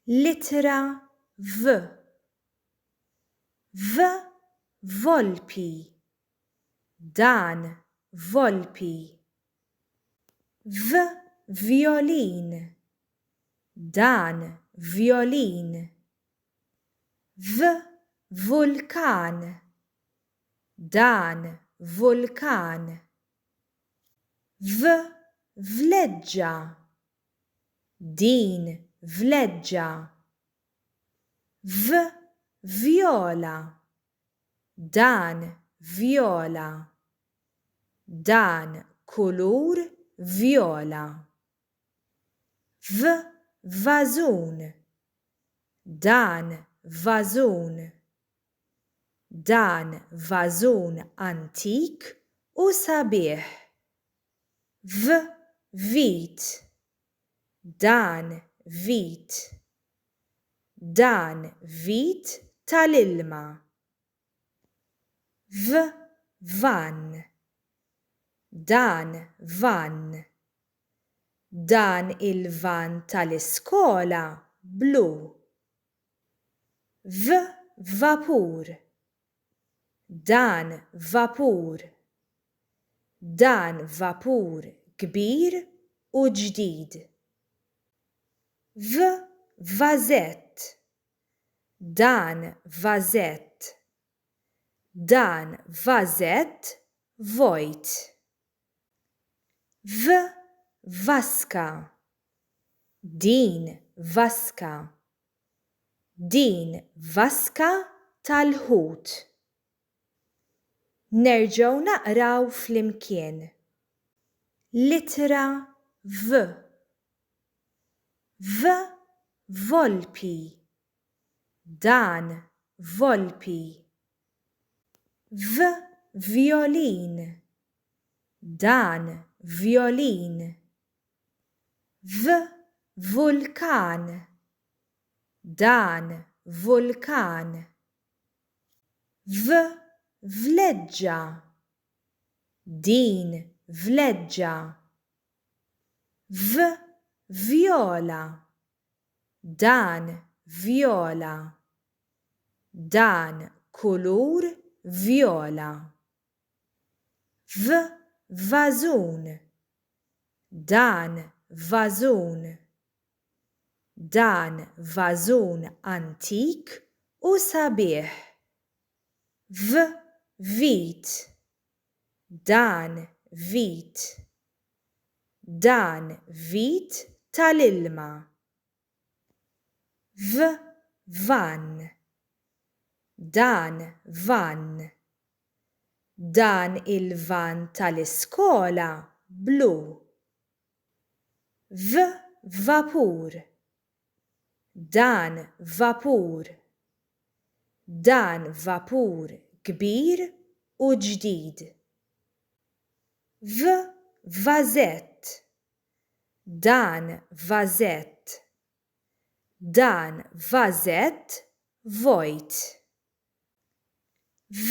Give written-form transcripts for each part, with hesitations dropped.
L-ittra V. V volpi. Dan volpi. V violin. Dan violin. V vulkan. Dan vulkan. V vleġġa. Din vleġġa. V viola. Dan viola. Dan kulur viola. V vażun. Dan vażun. Dan vażun antik u sabiħ. V vit. Dan vit. Dan vit tal-ilma. V van. Dan van. Dan il-van tal-iskola blu. V vapur. Dan vapur. Dan vapur kbir u ġdid. V vażett. Dan vażett. Dan vażett vojt. V vaska. Din vaska. Din vaska tal-ħut. Nerġgħu naqraw flimkien. L-ittra V. V volpi. Dan volpi. V violin. Dan violin. V vulkan. Dan vulkan. V vleġġa. Din vleġġa. V viola. Dan viola. Dan kulur viola. V vażun. Dan vażun. Dan vażun antik u sabiħ. V vit. Dan vit. Dan vit tal-ilma. V van. Dan van. Dan il-van tal-iskola blu. V vapur. Dan vapur. Dan vapur kbir u ġdid. V vażett. Dan vażett. Dan vażett vojt. V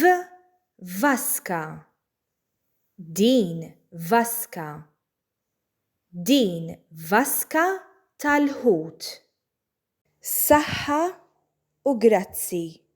vaska. Din vaska. Din vaska tal-ħut. Saħħa u grazzi.